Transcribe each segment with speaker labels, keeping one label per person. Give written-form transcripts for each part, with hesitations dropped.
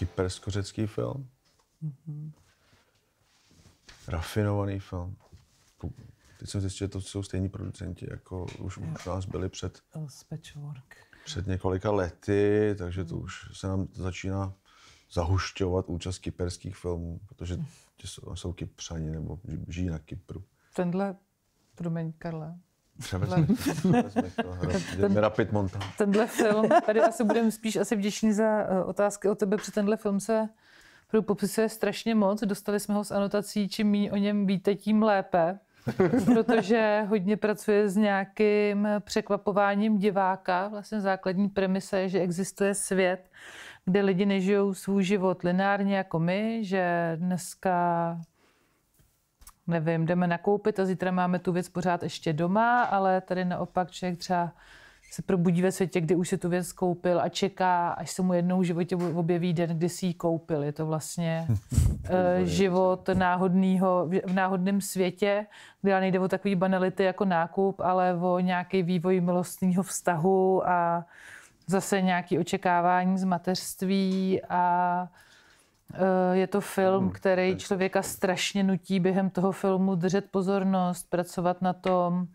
Speaker 1: kypersko-řecký film. Rafinovaný film. Teď jsem zjistil, že to jsou stejní producenti, jako už u nás byli před několika lety, takže to už se nám začíná zahušťovat účast kyperských filmů, protože jsou Kypřani nebo žijí na Kypru.
Speaker 2: Promiň, Karle.
Speaker 1: Tenhle
Speaker 2: film, tady asi budeme spíš vděční za otázky od tebe, protože tenhle film se popisuje strašně moc. Dostali jsme ho s anotací, čím méně o něm víte, tím lépe, protože hodně pracuje s nějakým překvapováním diváka. Vlastně základní premisa je, že existuje svět, kde lidi nežijou svůj život lineárně jako my, že dneska nevím, jdeme nakoupit a zítra máme tu věc pořád ještě doma, ale tady naopak člověk třeba se probudí ve světě, kdy už si tu věc koupil a čeká, až se mu jednou v životě objeví den, kdy si ji koupil. Je to vlastně život v náhodném světě, kde nejde o takový banality jako nákup, ale o nějaký vývoj milostného vztahu a zase nějaké očekávání z mateřství a je to film, který člověka strašně nutí během toho filmu držet pozornost, pracovat na tom,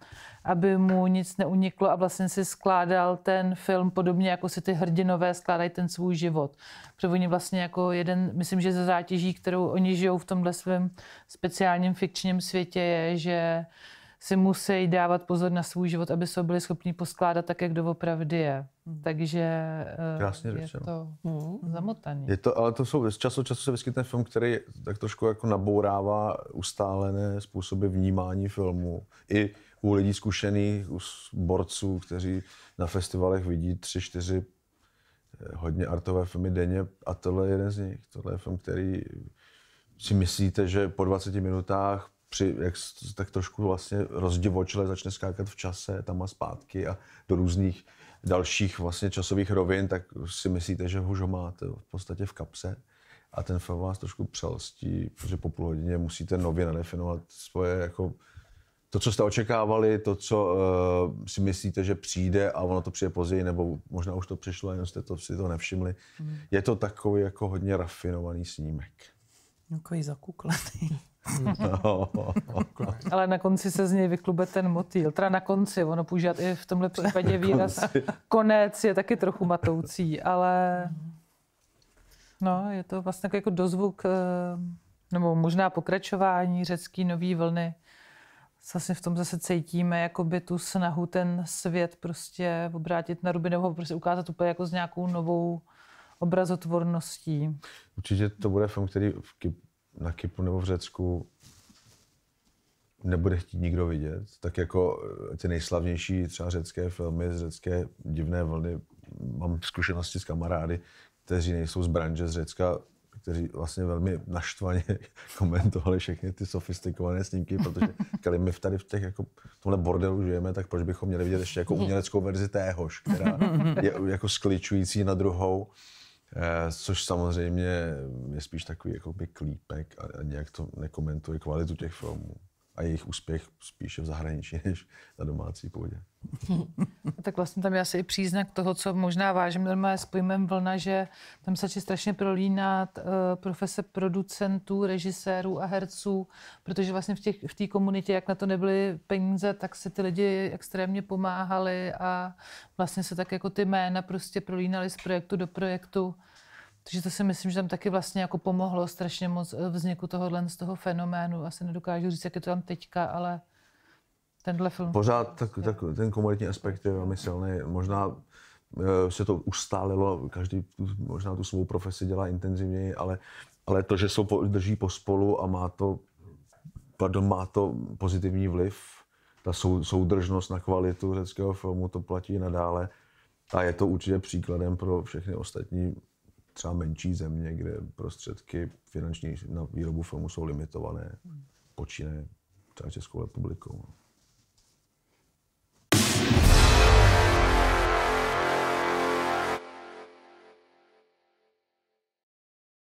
Speaker 2: aby mu nic neuniklo a vlastně si skládal ten film podobně, jako si ty hrdinové skládají ten svůj život. Protože oni vlastně jako myslím, že ze zátěží, kterou oni žijou v tomhle svém speciálním fikčním světě je, že si musí dávat pozor na svůj život, aby se ho byli schopni poskládat tak, jak doopravdy je. Takže je to zamotaný.
Speaker 1: Ale to jsou, z času se vyskytne film, který tak trošku jako nabourává ustálené způsoby vnímání filmu. I u lidí zkušených, u borců, kteří na festivalech vidí 3-4 hodně artové filmy denně a tohle je jeden z nich. Tohle je film, který si myslíte, že po 20 minutách jak tak trošku vlastně rozdivočile začne skákat v čase tam a zpátky a do různých dalších vlastně časových rovin, tak si myslíte, že už ho máte v podstatě v kapse a ten film vás trošku přelstí, protože po půl hodině musíte nově nadefinovat svoje jako to, co jste očekávali, to, co si myslíte, že přijde a ono to přijde později, nebo možná už to přišlo, jenom jste si to nevšimli. Je to takový jako hodně rafinovaný snímek.
Speaker 2: Takový zakuklený. Ale na konci se z něj vyklube ten motýl. Teda na konci, ono používat i v tomhle případě výraz konec je taky trochu matoucí, ale no, je to vlastně jako dozvuk, nebo možná pokračování řecký nový vlny. Vlastně v tom zase cítíme jakoby tu snahu ten svět prostě obrátit na ruby nebo prostě ukázat úplně jako s nějakou novou obrazotvorností.
Speaker 1: Určitě to bude film, který na Kypru nebo v Řecku nebude chtít nikdo vidět. Tak jako ty nejslavnější třeba řecké filmy z řecké divné vlny, mám zkušenosti s kamarády, kteří nejsou z branže z Řecka, kteří vlastně velmi naštvaně komentovali všechny ty sofistikované snímky, protože říkali, my tady v tomhle bordelu žijeme, tak proč bychom měli vidět ještě jako uměleckou verzi téhož, která je jako skličující na druhou. Což samozřejmě je spíš takový jakoby klípek a nějak to nekomentuje kvalitu těch filmů a jejich úspěch spíše v zahraničí než na domácí půdě.
Speaker 2: Tak vlastně tam je asi i příznak toho, co možná vážím normálně s pojmem vlna, že tam se strašně prolínat profese producentů, režisérů a herců, protože vlastně v té komunitě, jak na to nebyly peníze, tak se ty lidi extrémně pomáhali a vlastně se tak jako ty jména prostě prolínaly z projektu do projektu. Takže to si myslím, že tam taky vlastně jako pomohlo strašně moc vzniku z toho fenoménu. Asi nedokážu říct, jak je to tam teďka, ale tenhle film...
Speaker 1: Pořád ten komunitní aspekt je velmi silný. Možná se to ustálilo, každý možná tu svou profesi dělá intenzivněji, ale to, že drží pospolu a má to pozitivní vliv, ta soudržnost na kvalitu řeckého filmu, to platí nadále. A je to určitě příkladem pro všechny ostatní třeba menší země, kde prostředky finanční na výrobu filmu jsou limitované, počínaje třeba Českou republikou.